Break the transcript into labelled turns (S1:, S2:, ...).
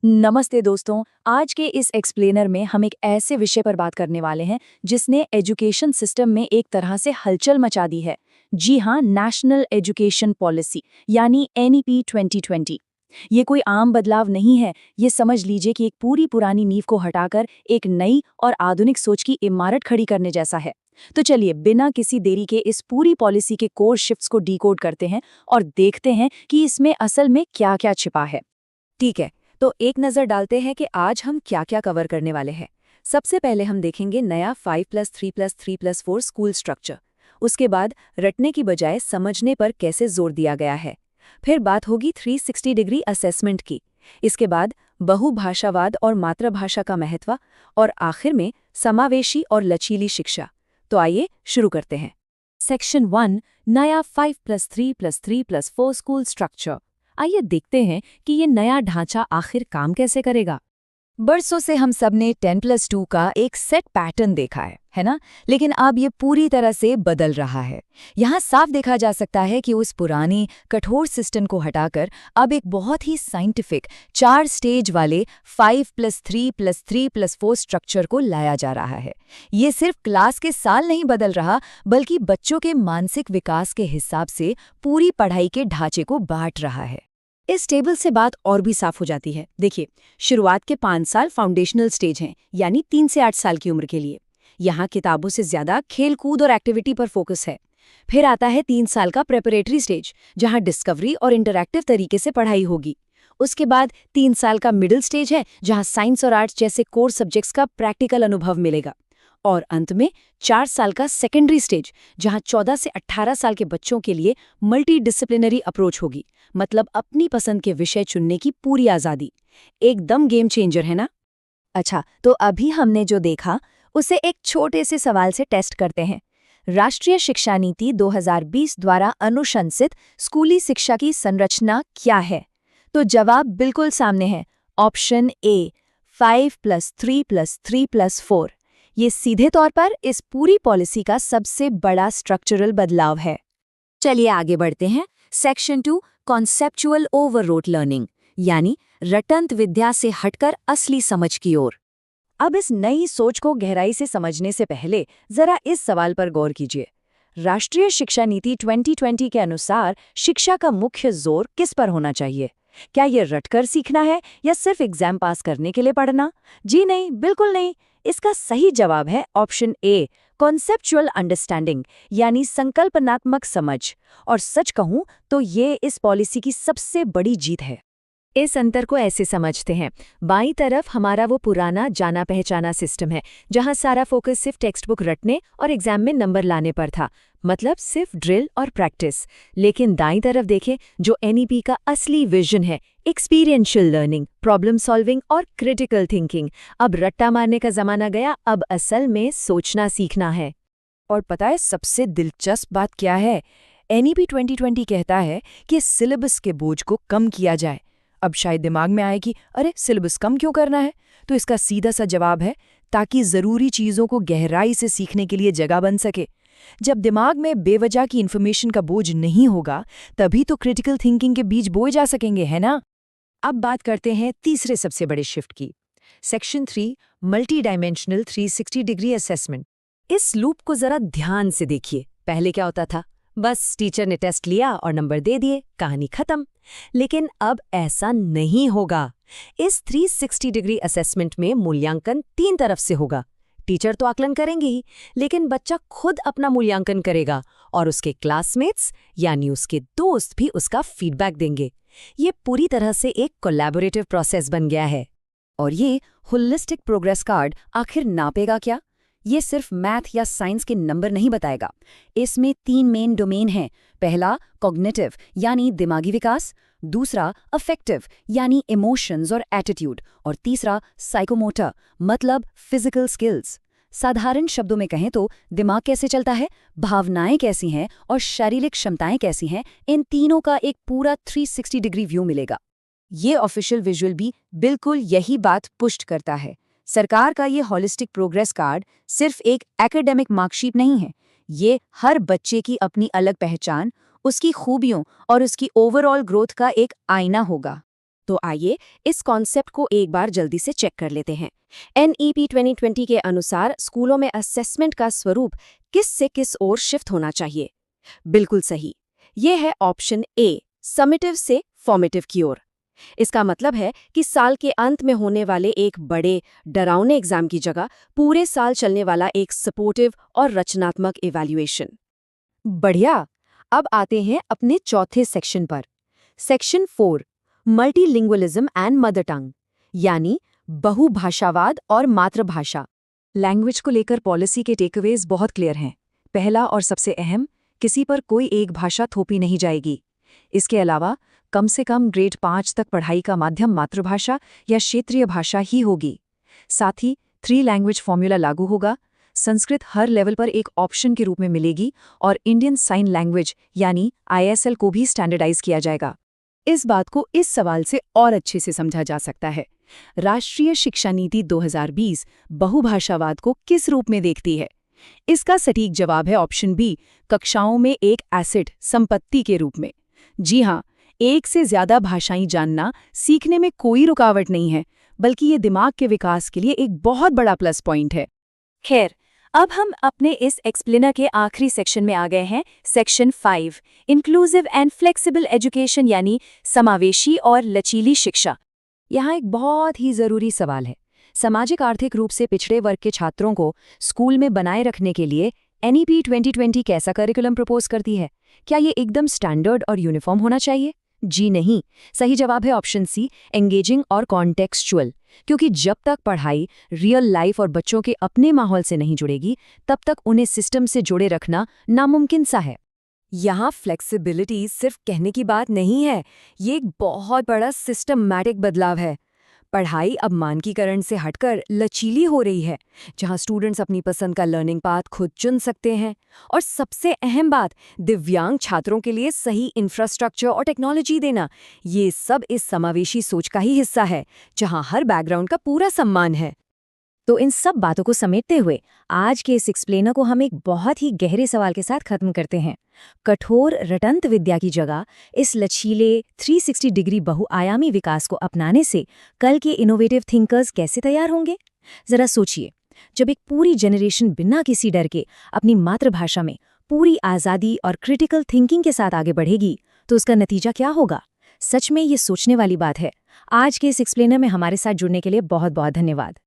S1: नमस्ते दोस्तों। आज के इस एक्सप्लेनर में हम एक ऐसे विषय पर बात करने वाले हैं जिसने एजुकेशन सिस्टम में एक तरह से हलचल मचा दी है। जी हाँ, नेशनल एजुकेशन पॉलिसी यानी एनईपी 2020। ये कोई आम बदलाव नहीं है। ये समझ लीजिए कि एक पूरी पुरानी नींव को हटाकर एक नई और आधुनिक सोच की इमारत खड़ी करने जैसा है। तो चलिए बिना किसी देरी के इस पूरी पॉलिसी के कोर शिफ्ट्स को डिकोड करते हैं और देखते हैं कि इसमें असल में क्या-क्या छिपा है।
S2: ठीक है, तो एक नज़र डालते हैं कि आज हम क्या-क्या कवर करने वाले हैं। सबसे पहले हम देखेंगे नया 5+3+3+4 स्कूल स्ट्रक्चर। उसके बाद रटने की बजाय समझने पर कैसे जोर दिया गया है। फिर बात होगी 360 डिग्री असेसमेंट की। इसके बाद बहुभाषावाद और मातृभाषा का महत्व, और आखिर में समावेशी और लचीली शिक्षा। तो आइए शुरू करते हैं।
S1: सेक्शन 1, नया 5+3+3+4 स्कूल स्ट्रक्चर। आइए देखते हैं कि ये नया ढांचा आखिर काम कैसे करेगा। बरसों से हम सब ने 10+2 का एक सेट पैटर्न देखा है ना? लेकिन अब ये पूरी तरह से बदल रहा है। यहाँ साफ देखा जा सकता है कि उस पुरानी कठोर सिस्टम को हटाकर अब एक बहुत ही साइंटिफिक 4 स्टेज वाले 5+3+3+4 स्ट्रक्चर को लाया जा रहा है। ये सिर्फ क्लास के साल नहीं बदल रहा, बल्कि बच्चों के मानसिक विकास के हिसाब से पूरी पढ़ाई के ढांचे को बांट रहा है।
S2: इस टेबल से बात और भी साफ हो जाती है। देखिए, शुरुआत के 5 साल फाउंडेशनल स्टेज हैं, यानी 3 से 8 साल की उम्र के लिए। यहाँ किताबों से ज्यादा खेल कूद और एक्टिविटी पर फोकस है। फिर आता है 3 साल का प्रेपरेटरी स्टेज, जहाँ डिस्कवरी और इंटरैक्टिव तरीके से पढ़ाई होगी। उसके बाद 3 साल का मिडिल स्टेज है, जहाँ साइंस और आर्ट्स जैसे कोर सब्जेक्ट्स का प्रैक्टिकल अनुभव मिलेगा। और अंत में 4 साल का सेकेंडरी स्टेज, जहां 14 से 18 साल के बच्चों के लिए मल्टी डिसिप्लिनरी अप्रोच होगी, मतलब अपनी पसंद के विषय चुनने की पूरी आज़ादी। एकदम गेम चेंजर है ना?
S1: अच्छा, तो अभी हमने जो देखा उसे एक छोटे से सवाल से टेस्ट करते हैं। राष्ट्रीय शिक्षा नीति 2020 द्वारा अनुशंसित स्कूली शिक्षा की संरचना क्या है? तो जवाब बिल्कुल सामने है। Option A, 5+3+3+4। ये सीधे तौर पर इस पूरी पॉलिसी का सबसे बड़ा स्ट्रक्चरल बदलाव है।
S2: चलिए आगे बढ़ते हैं। सेक्शन 2, कॉन्सेप्चुअल ओवररोट लर्निंग, यानी रटंत विद्या से हटकर असली समझ की ओर।
S1: अब इस नई सोच को गहराई से समझने से पहले जरा इस सवाल पर गौर कीजिए। राष्ट्रीय शिक्षा नीति 2020 के अनुसार शिक्षा का मुख्य जोर किस पर होना चाहिए? क्या ये रटकर सीखना है या सिर्फ एग्जाम पास करने के लिए पढ़ना? जी नहीं, बिल्कुल नहीं। इसका सही जवाब है ऑप्शन ए, कॉन्सेप्चुअल अंडरस्टैंडिंग, यानी संकल्पनात्मक समझ। और सच कहूं तो ये इस पॉलिसी की सबसे बड़ी जीत है।
S2: इस अंतर को ऐसे समझते हैं। बाईं तरफ हमारा वो पुराना जाना पहचाना सिस्टम है, जहां सारा फोकस सिर्फ टेक्स्ट बुक रटने और एग्जाम में नंबर लाने पर था, मतलब सिर्फ ड्रिल और प्रैक्टिस। लेकिन दाईं तरफ देखें, जो एनईपी का असली विजन है, एक्सपीरियंशियल लर्निंग, प्रॉब्लम सॉल्विंग और क्रिटिकल थिंकिंग। अब रट्टा मारने का जमाना गया, अब असल में सोचना सीखना है।
S1: और पता है सबसे दिलचस्प बात क्या है? एनईपी 2020 कहता है कि सिलेबस के बोझ को कम किया जाए। अब शायद दिमाग में आए कि अरे सिलेबस कम क्यों करना है? तो इसका सीधा सा जवाब है ताकि ज़रूरी चीज़ों को गहराई से सीखने के लिए जगह बन सके। जब दिमाग में बेवजह की इन्फॉर्मेशन का बोझ नहीं होगा, तभी तो क्रिटिकल थिंकिंग के बीज बोए जा सकेंगे, है ना? अब बात करते हैं तीसरे सबसे बड़े शिफ्ट की। Section 3, multi dimensional 360 degree assessment. इस लूप को जरा ध्यान से देखिए। पहले क्या होता था? बस टीचर ने टेस्ट लिया और नंबर दे दिए, कहानी खत्म। लेकिन अब ऐसा नहीं होगा। इस 360 डिग्री असेसमेंट में मूल्यांकन 3 तरफ से होगा। टीचर तो आकलन करेंगे ही, लेकिन बच्चा खुद अपना मूल्यांकन करेगा और उसके क्लासमेट्स यानी उसके दोस्त भी उसका फीडबैक देंगे। ये पूरी तरह से एक कोलैबोरेटिव प्रोसेस बन गया है। और ये होलिस्टिक प्रोग्रेस कार्ड आखिर नापेगा क्या? ये सिर्फ मैथ या साइंस के नंबर नहीं बताएगा। इसमें 3 मेन डोमेन हैं। पहला कॉग्निटिव यानी दिमागी विकास, दूसरा अफेक्टिव यानी इमोशंस और एटीट्यूड, और तीसरा साइकोमोटर मतलब फिजिकल स्किल्स। साधारण शब्दों में कहें तो दिमाग कैसे चलता है, भावनाएं कैसी हैं और शारीरिक क्षमताएं कैसी हैं, इन तीनों का एक पूरा 360 डिग्री व्यू मिलेगा। ये ऑफिशियल विजुअल भी बिल्कुल यही बात पुष्ट करता है। सरकार का ये हॉलिस्टिक प्रोग्रेस कार्ड सिर्फ एक एकेडमिक मार्कशीट नहीं है। ये हर बच्चे की अपनी अलग पहचान, उसकी खूबियों और उसकी ओवरऑल ग्रोथ का एक आईना होगा।
S2: तो आइए इस कॉन्सेप्ट को एक बार जल्दी से चेक कर लेते हैं। NEP 2020 के अनुसार स्कूलों में असेसमेंट का स्वरूप किस से किस ओर शिफ्ट होना चाहिए? बिल्कुल सही, ये है ऑप्शन ए, समेटिव से फॉर्मेटिव की ओर। इसका मतलब है कि साल के अंत में होने वाले एक बड़े डरावने एग्जाम की जगह पूरे साल चलने वाला एक सपोर्टिव और रचनात्मक इवैल्यूएशन। बढ़िया, अब आते हैं अपने चौथे सेक्शन पर। Section 4, multilingualism and mother tongue, यानी बहुभाषावाद और मातृभाषा।
S1: लैंग्वेज को लेकर पॉलिसी के टेकअवेज बहुत क्लियर हैं। पहला और सबसे अहम, किसी पर कोई एक भाषा थोपी नहीं जाएगी। इसके अलावा कम से कम ग्रेड 5 तक पढ़ाई का माध्यम मातृभाषा या क्षेत्रीय भाषा ही होगी। साथ ही 3 लैंग्वेज फॉर्मूला लागू होगा। संस्कृत हर लेवल पर एक ऑप्शन के रूप में मिलेगी और इंडियन साइन लैंग्वेज यानी ISL को भी स्टैंडर्डाइज किया जाएगा।
S2: इस बात को इस सवाल से और अच्छे से समझा जा सकता है। राष्ट्रीय शिक्षा नीति 2020 बहुभाषावाद को किस रूप में देखती है? इसका सटीक जवाब है ऑप्शन बी, कक्षाओं में एक एसेट, संपत्ति के रूप में। जी हाँ, एक से ज्यादा भाषाएं जानना सीखने में कोई रुकावट नहीं है, बल्कि ये दिमाग के विकास के लिए एक बहुत बड़ा प्लस पॉइंट है। खैर, अब हम अपने इस एक्सप्लेनर के आखिरी सेक्शन में आ गए हैं, section 5, inclusive and flexible education, यानी समावेशी और लचीली शिक्षा। यहाँ एक बहुत ही जरूरी सवाल है। सामाजिक आर्थिक रूप से पिछड़े वर्ग के छात्रों को स्कूल में बनाए रखने के लिए NEP 2020 कैसा करिकुलम प्रपोज करती है? क्या ये एकदम स्टैंडर्ड और यूनिफॉर्म होना चाहिए? जी नहीं, सही जवाब है ऑप्शन सी, एंगेजिंग और कॉन्टेक्सचुअल। क्योंकि जब तक पढ़ाई रियल लाइफ और बच्चों के अपने माहौल से नहीं जुड़ेगी, तब तक उन्हें सिस्टम से जोड़े रखना नामुमकिन सा है। यहाँ फ्लेक्सिबिलिटी सिर्फ कहने की बात नहीं है, ये एक बहुत बड़ा सिस्टमैटिक बदलाव है। पढ़ाई अब मानकीकरण से हटकर लचीली हो रही है, जहाँ स्टूडेंट्स अपनी पसंद का लर्निंग पाथ खुद चुन सकते हैं। और सबसे अहम बात, दिव्यांग छात्रों के लिए सही इंफ्रास्ट्रक्चर और टेक्नोलॉजी देना, ये सब इस समावेशी सोच का ही हिस्सा है, जहाँ हर बैकग्राउंड का पूरा सम्मान है। तो इन सब बातों को समेटते हुए आज के इस एक्सप्लेनर को हम एक बहुत ही गहरे सवाल के साथ खत्म करते हैं। कठोर रटंत विद्या की जगह इस लचीले 360 डिग्री बहुआयामी विकास को अपनाने से कल के इनोवेटिव थिंकर्स कैसे तैयार होंगे? जरा सोचिए, जब एक पूरी जनरेशन बिना किसी डर के अपनी मातृभाषा में पूरी आज़ादी और क्रिटिकल थिंकिंग के साथ आगे बढ़ेगी, तो उसका नतीजा क्या होगा? सच में ये सोचने वाली बात है। आज के इस एक्सप्लेनर में हमारे साथ जुड़ने के लिए बहुत बहुत धन्यवाद।